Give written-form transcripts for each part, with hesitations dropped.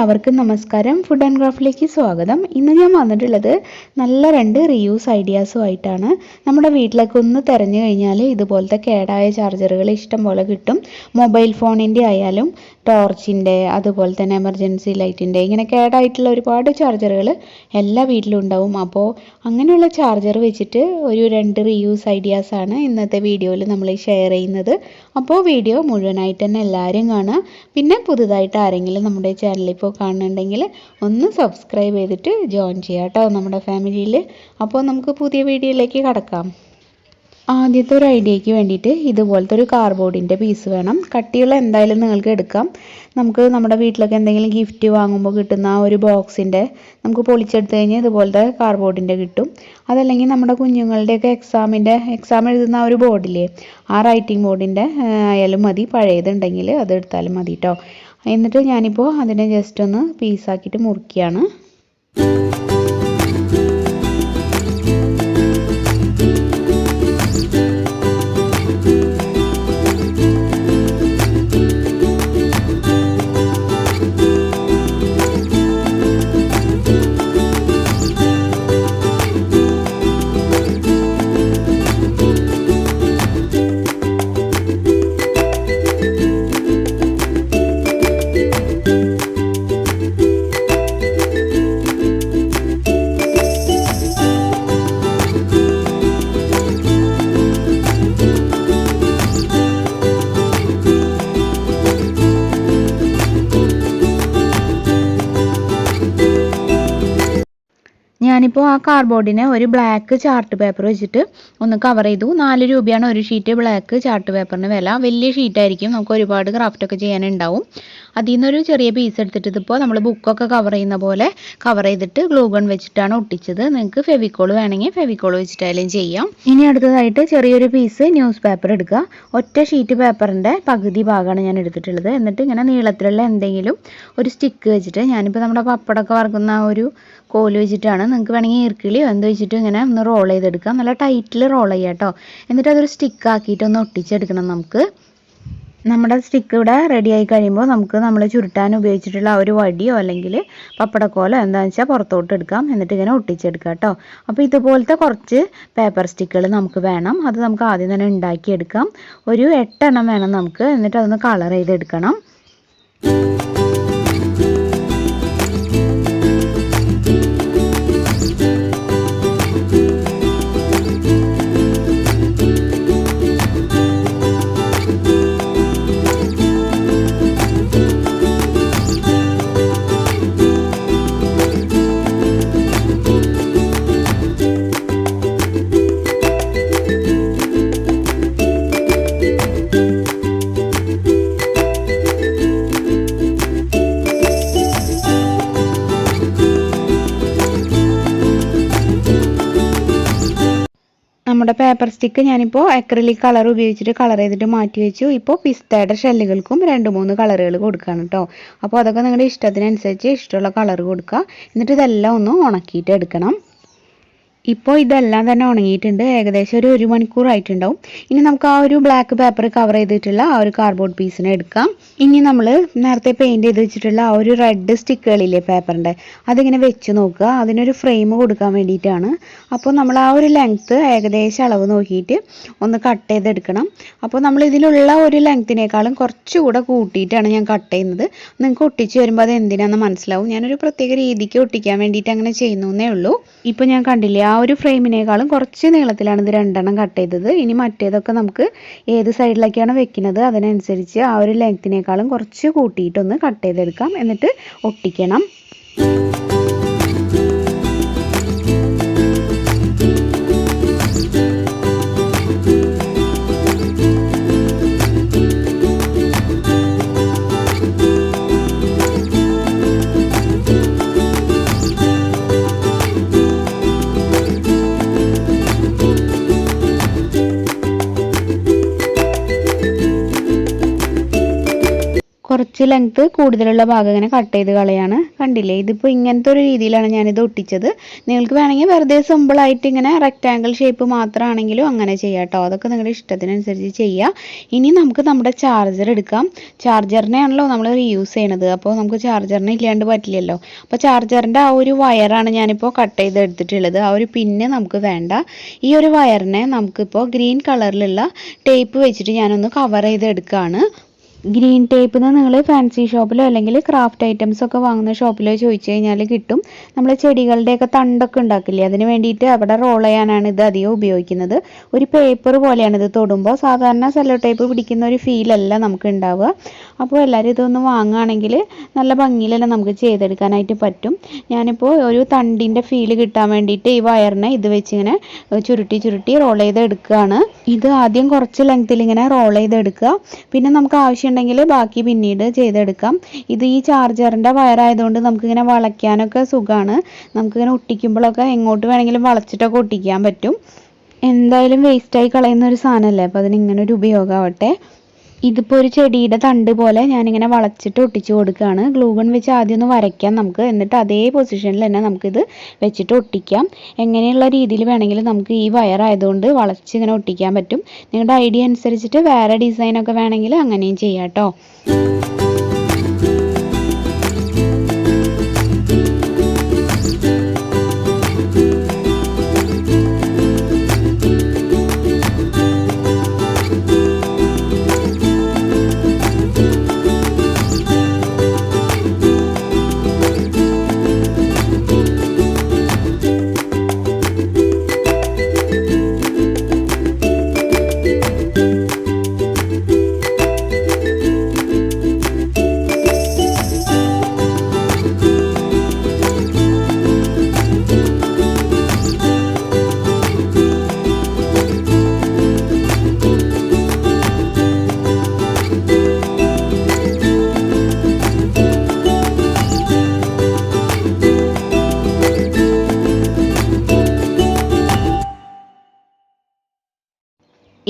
എല്ലാവർക്കും നമസ്കാരം. Food and ക്രാഫ്റ്റിലേക്ക് സ്വാഗതം. ഇന്ന് ഞാൻ വന്നിട്ടുള്ളത് നല്ല 2 റീയൂസ് ഐഡിയാസുമായിട്ടാണ്. നമ്മുടെ വീട്ടിലൊക്കെ ഒന്ന് തിരഞ്ഞു കഴിഞ്ഞാൽ ഇതുപോലത്തെ കേടായ ചാർജറുകൾ ഇഷ്ടം പോലെ കിട്ടും. മൊബൈൽ ഫോണിൻ്റെ ആയാലും ടോർച്ചിൻ്റെ, അതുപോലെ തന്നെ എമർജൻസി ലൈറ്റിൻ്റെ, ഇങ്ങനെ കേടായിട്ടുള്ള ഒരുപാട് ചാർജറുകൾ എല്ലാ വീട്ടിലും ഉണ്ടാവും. അപ്പോൾ അങ്ങനെയുള്ള ചാർജർ വെച്ചിട്ട് ഒരു 2 റീയൂസ് ഐഡിയാസാണ് ഇന്നത്തെ വീഡിയോയിൽ നമ്മൾ ഷെയർ ചെയ്യുന്നത്. അപ്പോൾ വീഡിയോ മുഴുവനായിട്ട് തന്നെ എല്ലാവരും കാണുക. പിന്നെ പുതുതായിട്ട് ആരെങ്കിലും നമ്മുടെ ചാനൽ ഇപ്പോൾ കാണുന്നുണ്ടെങ്കിൽ ഒന്ന് സബ്സ്ക്രൈബ് ചെയ്തിട്ട് ജോയിൻ ചെയ്യാം കേട്ടോ നമ്മുടെ ഫാമിലിയിൽ. അപ്പോൾ നമുക്ക് പുതിയ വീഡിയോയിലേക്ക് കടക്കാം. ആദ്യത്തെ ഒരു ഐഡിയയ്ക്ക് വേണ്ടിയിട്ട് ഇതുപോലത്തെ ഒരു കാർഡ്ബോർഡിൻ്റെ പീസ് വേണം. കട്ടിയുള്ള എന്തായാലും നിങ്ങൾക്ക് എടുക്കാം. നമുക്ക് നമ്മുടെ വീട്ടിലൊക്കെ എന്തെങ്കിലും ഗിഫ്റ്റ് വാങ്ങുമ്പോൾ കിട്ടുന്ന ആ ഒരു ബോക്സിൻ്റെ നമുക്ക് പൊളിച്ചെടുത്ത് കഴിഞ്ഞാൽ ഇതുപോലത്തെ കാർഡ്ബോർഡിൻ്റെ കിട്ടും. അതല്ലെങ്കിൽ നമ്മുടെ കുഞ്ഞുങ്ങളുടെയൊക്കെ എക്സാം എഴുതുന്ന ആ ഒരു ബോർഡില്ലേ, ആ റൈറ്റിംഗ് ബോർഡിൻ്റെ ആയാലും മതി. പഴയതുണ്ടെങ്കിൽ അത് എടുത്താലും മതി കേട്ടോ. എന്നിട്ട് ഞാനിപ്പോൾ അതിനെ ജസ്റ്റ് ഒന്ന് പീസാക്കിയിട്ട് മുറിക്കുകയാണ്. ഞാനിപ്പോൾ ആ കാർഡ്ബോർഡിനെ ഒരു ബ്ലാക്ക് ചാർട്ട് പേപ്പർ വെച്ചിട്ട് ഒന്ന് കവർ ചെയ്തു. 4 രൂപയാണ് ഒരു ഷീറ്റ് ബ്ലാക്ക് ചാർട്ട് പേപ്പറിന് വില. വലിയ ഷീറ്റായിരിക്കും, നമുക്ക് ഒരുപാട് ക്രാഫ്റ്റൊക്കെ ചെയ്യാനുണ്ടാവും. അതിൽ നിന്നൊരു ചെറിയ പീസ് എടുത്തിട്ട് ഇതിപ്പോൾ നമ്മൾ ബുക്കൊക്കെ കവർ ചെയ്യുന്ന പോലെ കവർ ചെയ്തിട്ട് ഗ്ലൂ ഗൺ വെച്ചിട്ടാണ് ഒട്ടിച്ചത്. നിങ്ങൾക്ക് ഫെവിക്കോൾ വേണമെങ്കിൽ ഫെവിക്കോൾ വെച്ചിട്ടായാലും ചെയ്യാം. ഇനി അടുത്തതായിട്ട് ചെറിയൊരു പീസ് ന്യൂസ് പേപ്പർ എടുക്കുക. ഒറ്റ ഷീറ്റ് പേപ്പറിൻ്റെ പകുതി ഭാഗമാണ് ഞാൻ എടുത്തിട്ടുള്ളത്. എന്നിട്ട് ഇങ്ങനെ നീളത്തിലുള്ള എന്തെങ്കിലും ഒരു സ്റ്റിക്ക് വെച്ചിട്ട്, ഞാനിപ്പോൾ നമ്മുടെ പപ്പടമൊക്കെ വറുക്കുന്ന ഒരു കോല് വെച്ചിട്ടാണ്, നിങ്ങൾക്ക് വേണമെങ്കിൽ ഈർക്കിളിയോ എന്ത് വെച്ചിട്ട് ഇങ്ങനെ ഒന്ന് റോൾ ചെയ്തെടുക്കാം. നല്ല ടൈറ്റിൽ റോൾ ചെയ്യാം കേട്ടോ. എന്നിട്ട് അതൊരു സ്റ്റിക്ക് ആക്കിയിട്ട് ഒന്ന് ഒട്ടിച്ചെടുക്കണം. നമുക്ക് നമ്മുടെ സ്റ്റിക്ക് ഇവിടെ റെഡി ആയി കഴിയുമ്പോൾ നമുക്ക് നമ്മൾ ചുരുട്ടാൻ ഉപയോഗിച്ചിട്ടുള്ള ആ ഒരു വടിയോ അല്ലെങ്കിൽ പപ്പടക്കോലോ എന്താണെന്ന് വെച്ചാൽ പുറത്തോട്ട് എടുക്കാം. എന്നിട്ട് ഇങ്ങനെ ഒട്ടിച്ചെടുക്കാം കേട്ടോ. അപ്പോൾ ഇതുപോലത്തെ കുറച്ച് പേപ്പർ സ്റ്റിക്കുകൾ നമുക്ക് വേണം. അത് നമുക്ക് ആദ്യം തന്നെ ഉണ്ടാക്കിയെടുക്കാം. ഒരു 8 എണ്ണം വേണം നമുക്ക്. എന്നിട്ട് അതൊന്ന് കളർ ചെയ്തെടുക്കണം. നമ്മുടെ പേപ്പർ സ്റ്റിക്ക് ഞാനിപ്പോൾ അക്രിലിക് കളർ ഉപയോഗിച്ചിട്ട് കളർ ചെയ്തിട്ട് മാറ്റി വെച്ചു. ഇപ്പോൾ പിസ്തയുടെ ഷെല്ലുകൾക്കും 2-3 കളറുകൾ കൊടുക്കുകയാണ് കേട്ടോ. അപ്പോൾ അതൊക്കെ നിങ്ങളുടെ ഇഷ്ടത്തിനനുസരിച്ച് ഇഷ്ടമുള്ള കളർ കൊടുക്കുക. എന്നിട്ട് ഇതെല്ലാം ഒന്ന് ഉണക്കിയിട്ട് എടുക്കണം. ഇപ്പോൾ ഇതെല്ലാം തന്നെ ഉണങ്ങിയിട്ടുണ്ട്. ഏകദേശം ഒരു 1 മണിക്കൂറായിട്ടുണ്ടാവും. ഇനി നമുക്ക് ആ ഒരു ബ്ലാക്ക് പേപ്പർ കവർ ചെയ്തിട്ടുള്ള ആ ഒരു കാർഡ്ബോർഡ് പീസിനെ എടുക്കാം. ഇനി നമ്മൾ നേരത്തെ പെയിൻറ്റ് ചെയ്ത് വെച്ചിട്ടുള്ള ആ ഒരു റെഡ് സ്റ്റിക്കുകളില്ലേ പേപ്പറിൻ്റെ, അതിങ്ങനെ വെച്ച് നോക്കുക. അതിനൊരു ഫ്രെയിം കൊടുക്കാൻ വേണ്ടിയിട്ടാണ്. അപ്പോൾ നമ്മൾ ആ ഒരു ലെങ്ത്ത് ഏകദേശം അളവ് നോക്കിയിട്ട് ഒന്ന് കട്ട് ചെയ്തെടുക്കണം. അപ്പോൾ നമ്മൾ ഇതിലുള്ള ഒരു ലെങ്ത്തിനേക്കാളും കുറച്ചുകൂടെ കൂട്ടിയിട്ടാണ് ഞാൻ കട്ട് ചെയ്യുന്നത്. നിങ്ങൾക്ക് ഒട്ടിച്ച് വരുമ്പോൾ അത് എന്തിനാണെന്ന് മനസ്സിലാവും. ഞാനൊരു പ്രത്യേക രീതിക്ക് ഒട്ടിക്കാൻ വേണ്ടിയിട്ട് അങ്ങനെ ചെയ്യുന്നേ ഉള്ളൂ. ഇപ്പോൾ ഞാൻ കണ്ടില്ലേ, ആ ഒരു ഫ്രെയിമിനേക്കാളും കുറച്ച് നീളത്തിലാണ് ഇത് 2 എണ്ണം കട്ട് ചെയ്തത്. ഇനി മറ്റേതൊക്കെ നമുക്ക് ഏത് സൈഡിലേക്കാണ് വെക്കുന്നത് അതിനനുസരിച്ച് ആ ഒരു ലെങ്ത്തിനേക്കാളും കുറച്ച് കൂട്ടിയിട്ടൊന്ന് കട്ട് ചെയ്തെടുക്കാം. എന്നിട്ട് ഒട്ടിക്കണം. കുറച്ച് ലെങ്ത്ത് കൂടുതലുള്ള ഭാഗം ഇങ്ങനെ കട്ട് ചെയ്ത് കളയാണ്. കണ്ടില്ലേ, ഇതിപ്പോൾ ഇങ്ങനത്തെ ഒരു രീതിയിലാണ് ഞാനിത് ഒട്ടിച്ചത്. നിങ്ങൾക്ക് വേണമെങ്കിൽ വെറുതെ സിമ്പിളായിട്ട് ഇങ്ങനെ റെക്റ്റാങ്കിൾ ഷേപ്പ് മാത്രമാണെങ്കിലും അങ്ങനെ ചെയ്യാം കേട്ടോ. അതൊക്കെ നിങ്ങളുടെ ഇഷ്ടത്തിനനുസരിച്ച് ചെയ്യുക. ഇനി നമുക്ക് നമ്മുടെ ചാർജർ എടുക്കാം. ചാർജറിനെയാണല്ലോ നമ്മൾ റീയൂസ് ചെയ്യണത്, അപ്പോൾ നമുക്ക് ചാർജറിനെ ഇല്ലാണ്ട് പറ്റില്ലല്ലോ. അപ്പോൾ ചാർജറിൻ്റെ ആ ഒരു വയറാണ് ഞാനിപ്പോൾ കട്ട് ചെയ്ത് എടുത്തിട്ടുള്ളത്. ആ ഒരു പിന്ന് നമുക്ക് വേണ്ട. ഈ ഒരു വയറിനെ നമുക്കിപ്പോൾ ഗ്രീൻ കളറിലുള്ള ടേപ്പ് വെച്ചിട്ട് ഞാനൊന്ന് കവർ ചെയ്ത് എടുക്കുകയാണ്. ഗ്രീൻ ടേപ്പ് നിങ്ങൾ ഫാൻസി ഷോപ്പിലോ അല്ലെങ്കിൽ ക്രാഫ്റ്റ് ഐറ്റംസ് ഒക്കെ വാങ്ങുന്ന ഷോപ്പിലോ ചോദിച്ചു കഴിഞ്ഞാൽ കിട്ടും. നമ്മൾ ചെടികളുടെയൊക്കെ തണ്ടൊക്കെ ഉണ്ടാക്കില്ലേ, അതിന് വേണ്ടിയിട്ട് അവിടെ റോൾ ചെയ്യാനാണ് ഇത് അധികം ഉപയോഗിക്കുന്നത്. ഒരു പേപ്പർ പോലെയാണ് ഇത് തൊടുമ്പോൾ. സാധാരണ സെല്ലോ ടേപ്പ് പിടിക്കുന്ന ഒരു ഫീലല്ല നമുക്ക് ഉണ്ടാവുക. അപ്പോൾ എല്ലാവരും ഇതൊന്ന് വാങ്ങുകയാണെങ്കിൽ നല്ല ഭംഗിയിലെല്ലാം നമുക്ക് ചെയ്തെടുക്കാനായിട്ട് പറ്റും. ഞാനിപ്പോൾ ഒരു തണ്ടിൻ്റെ ഫീല് കിട്ടാൻ വേണ്ടിയിട്ട് ഈ വയറിനെ ഇത് വെച്ചിങ്ങനെ ചുരുട്ടി ചുരുട്ടി റോൾ ചെയ്ത് എടുക്കുകയാണ്. ഇത് ആദ്യം കുറച്ച് ലെങ്ത്തിൽ ഇങ്ങനെ റോൾ ചെയ്തെടുക്കുക. പിന്നെ നമുക്ക് ആവശ്യമുണ്ടെങ്കിൽ ബാക്കി പിന്നീട് ചെയ്തെടുക്കാം. ഇത് ഈ ചാർജറിൻ്റെ വയറായതുകൊണ്ട് നമുക്കിങ്ങനെ വളയ്ക്കാനൊക്കെ സുഖമാണ്. നമുക്കിങ്ങനെ ഒട്ടിക്കുമ്പോഴൊക്കെ എങ്ങോട്ട് വേണമെങ്കിലും വളച്ചിട്ടൊക്കെ ഒട്ടിക്കാൻ പറ്റും. എന്തായാലും വേസ്റ്റായി കളയുന്ന ഒരു സാധനമല്ലേ, അപ്പോൾ അതിന് ഇങ്ങനെ ഒരു ഉപയോഗമാവട്ടെ. ഇതിപ്പോൾ ഒരു ചെടിയുടെ തണ്ട് പോലെ ഞാനിങ്ങനെ വളച്ചിട്ട് ഒട്ടിച്ചു കൊടുക്കുകയാണ്. ഗ്ലൂ ഗൺ വെച്ച് ആദ്യം ഒന്ന് വരയ്ക്കാം നമുക്ക്, എന്നിട്ട് അതേ പൊസിഷനിൽ തന്നെ നമുക്കിത് വെച്ചിട്ട് ഒട്ടിക്കാം. എങ്ങനെയുള്ള രീതിയിൽ വേണമെങ്കിലും നമുക്ക് ഈ വയറായതുകൊണ്ട് വളച്ച് ഇങ്ങനെ ഒട്ടിക്കാൻ പറ്റും. നിങ്ങളുടെ ഐഡിയ അനുസരിച്ചിട്ട് വേറെ ഡിസൈനൊക്കെ വേണമെങ്കിൽ അങ്ങനെയും ചെയ്യാം കേട്ടോ.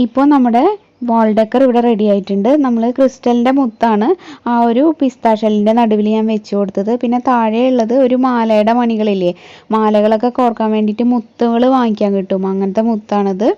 ഇപ്പോൾ നമ്മുടെ വാൾ ഡെക്കർ ഇവിടെ റെഡി ആയിട്ടുണ്ട്. നമ്മൾ ക്രിസ്റ്റലിൻ്റെ മുത്താണ് ആ ഒരു പിസ്താ ഷെല്ലിൻ്റെ നടുവിൽ ഞാൻ വെച്ച് കൊടുത്തത്. പിന്നെ താഴെയുള്ളത് ഒരു മാലയുടെ മണികളില്ലേ, മാലകളൊക്കെ കോർക്കാൻ വേണ്ടിയിട്ട് മുത്തുകൾ വാങ്ങിക്കാൻ കിട്ടും, അങ്ങനത്തെ മുത്താണിത്.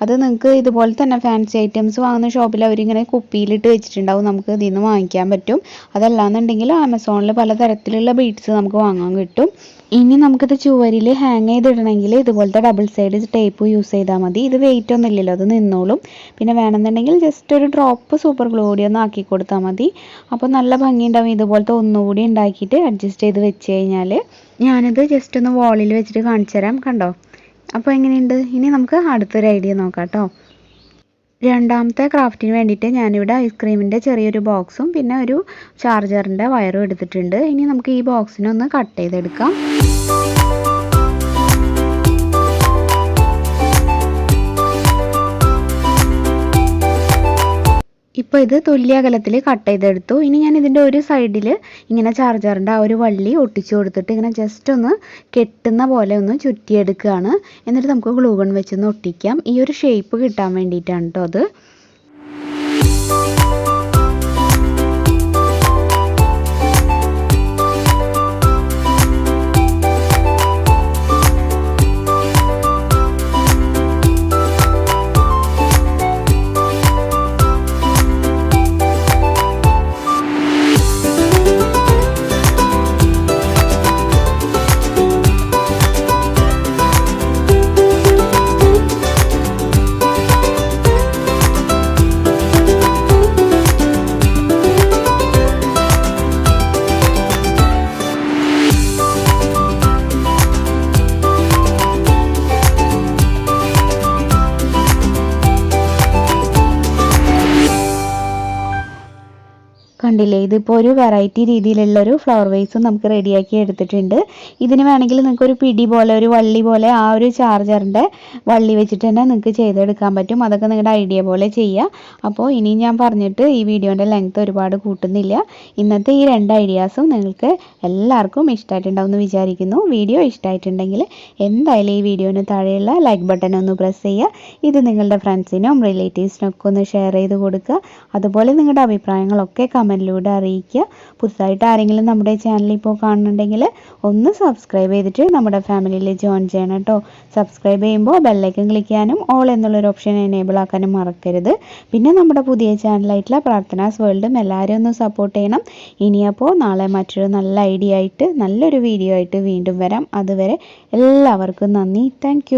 അത് നിങ്ങൾക്ക് ഇതുപോലെ തന്നെ ഫാൻസി ഐറ്റംസ് വാങ്ങുന്ന ഷോപ്പിൽ അവരിങ്ങനെ കുപ്പിയിലിട്ട് വെച്ചിട്ടുണ്ടാവും, നമുക്ക് ഇതിൽ നിന്ന് വാങ്ങിക്കാൻ പറ്റും. അതല്ലാന്നുണ്ടെങ്കിൽ ആമസോണിൽ പലതരത്തിലുള്ള ബീഡ്സ് നമുക്ക് വാങ്ങാൻ കിട്ടും. ഇനി നമുക്കിത് ചുവരിൽ ഹാങ് ചെയ്തിടണമെങ്കിൽ ഇതുപോലത്തെ ഡബിൾ സൈഡ് ടേപ്പ് യൂസ് ചെയ്താൽ മതി. ഇത് വെയിറ്റ് ഒന്നും ഇല്ലല്ലോ, അത് നിന്നോളും. പിന്നെ വേണമെന്നുണ്ടെങ്കിൽ ജസ്റ്റ് ഒരു ഡ്രോപ്പ് സൂപ്പർ ഗ്ലൂ കൂടി ഒന്ന് ആക്കി കൊടുത്താൽ മതി. അപ്പോൾ നല്ല ഭംഗിയുണ്ടാവും. ഇതുപോലത്തെ ഒന്നുകൂടി ഉണ്ടാക്കിയിട്ട് അഡ്ജസ്റ്റ് ചെയ്ത് വെച്ച് കഴിഞ്ഞാൽ, ഞാനിത് ജസ്റ്റ് ഒന്ന് വാളിൽ വെച്ചിട്ട് കാണിച്ചു തരാം. കണ്ടോ, അപ്പോൾ എങ്ങനെയുണ്ട്? ഇനി നമുക്ക് അടുത്തൊരു ഐഡിയ നോക്കാം കേട്ടോ. രണ്ടാമത്തെ ക്രാഫ്റ്റിന് വേണ്ടിയിട്ട് ഞാനിവിടെ ഐസ്ക്രീമിൻ്റെ ചെറിയൊരു ബോക്സും പിന്നെ ഒരു ചാർജറിൻ്റെ വയറും എടുത്തിട്ടുണ്ട്. ഇനി നമുക്ക് ഈ ബോക്സിനൊന്ന് കട്ട് ചെയ്തെടുക്കാം. ഇപ്പോൾ ഇത് തുല്യ അകലത്തിൽ കട്ട് ചെയ്തെടുത്തു. ഇനി ഞാൻ ഇതിൻ്റെ ഒരു സൈഡിൽ ഇങ്ങനെ ചാർജറിൻ്റെ ആ ഒരു വള്ളി ഒട്ടിച്ചു കൊടുത്തിട്ട് ഇങ്ങനെ ജസ്റ്റ് ഒന്ന് കെട്ടുന്ന പോലെ ഒന്ന് ചുറ്റിയെടുക്കുകയാണ്. എന്നിട്ട് നമുക്ക് ഗ്ലൂ ഗൺ വെച്ചൊന്ന് ഒട്ടിക്കാം. ഈ ഒരു ഷേപ്പ് കിട്ടാൻ വേണ്ടിയിട്ടാണ് കേട്ടോ അത്. കണ്ടില്ലേ, ഇതിപ്പോൾ ഒരു വെറൈറ്റി രീതിയിലുള്ളൊരു ഫ്ലവർ വേസും നമുക്ക് റെഡിയാക്കി എടുത്തിട്ടുണ്ട്. ഇതിന് വേണമെങ്കിൽ നിങ്ങൾക്ക് ഒരു പിടി പോലെ ഒരു വള്ളി പോലെ ആ ഒരു ചാർജറിൻ്റെ വള്ളി വെച്ചിട്ട് തന്നെ നിങ്ങൾക്ക് ചെയ്തെടുക്കാൻ പറ്റും. അതൊക്കെ നിങ്ങളുടെ ഐഡിയ പോലെ ചെയ്യുക. അപ്പോൾ ഇനി ഞാൻ പറഞ്ഞിട്ട് ഈ വീഡിയോൻ്റെ ലെങ്ത് ഒരുപാട് കൂട്ടുന്നില്ല. ഇന്നത്തെ ഈ 2 ഐഡിയാസും നിങ്ങൾക്ക് എല്ലാവർക്കും ഇഷ്ടമായിട്ടുണ്ടാവുമെന്ന് വിചാരിക്കുന്നു. വീഡിയോ ഇഷ്ടമായിട്ടുണ്ടെങ്കിൽ എന്തായാലും ഈ വീഡിയോന് താഴെയുള്ള ലൈക്ക് ബട്ടൺ ഒന്ന് പ്രസ് ചെയ്യുക. ഇത് നിങ്ങളുടെ ഫ്രണ്ട്സിനും റിലേറ്റീവ്സിനും ഒക്കെ ഒന്ന് ഷെയർ ചെയ്ത് കൊടുക്കുക. അതുപോലെ നിങ്ങളുടെ അഭിപ്രായങ്ങളൊക്കെ കമൻറ്റിൽ കമൻറ്റിലൂടെ അറിയിക്കുക. പുതുതായിട്ട് ആരെങ്കിലും നമ്മുടെ ചാനൽ ഇപ്പോൾ കാണുന്നുണ്ടെങ്കിൽ ഒന്ന് സബ്സ്ക്രൈബ് ചെയ്തിട്ട് നമ്മുടെ ഫാമിലിയിൽ ജോയിൻ ചെയ്യണം കേട്ടോ. സബ്സ്ക്രൈബ് ചെയ്യുമ്പോൾ ബെല്ലൈക്കൺ ക്ലിക്ക് ചെയ്യാനും ഓൾ എന്നുള്ളൊരു ഓപ്ഷൻ എനേബിൾ ആക്കാനും മറക്കരുത്. പിന്നെ നമ്മുടെ പുതിയ ചാനലായിട്ടുള്ള പ്രാർത്ഥനാസ് വേൾഡും എല്ലാവരും ഒന്ന് സപ്പോർട്ട് ചെയ്യണം. ഇനിയപ്പോൾ നാളെ മറ്റൊരു നല്ല ഐഡിയ ആയിട്ട് നല്ലൊരു വീഡിയോ ആയിട്ട് വീണ്ടും വരാം. അതുവരെ എല്ലാവർക്കും നന്ദി. താങ്ക്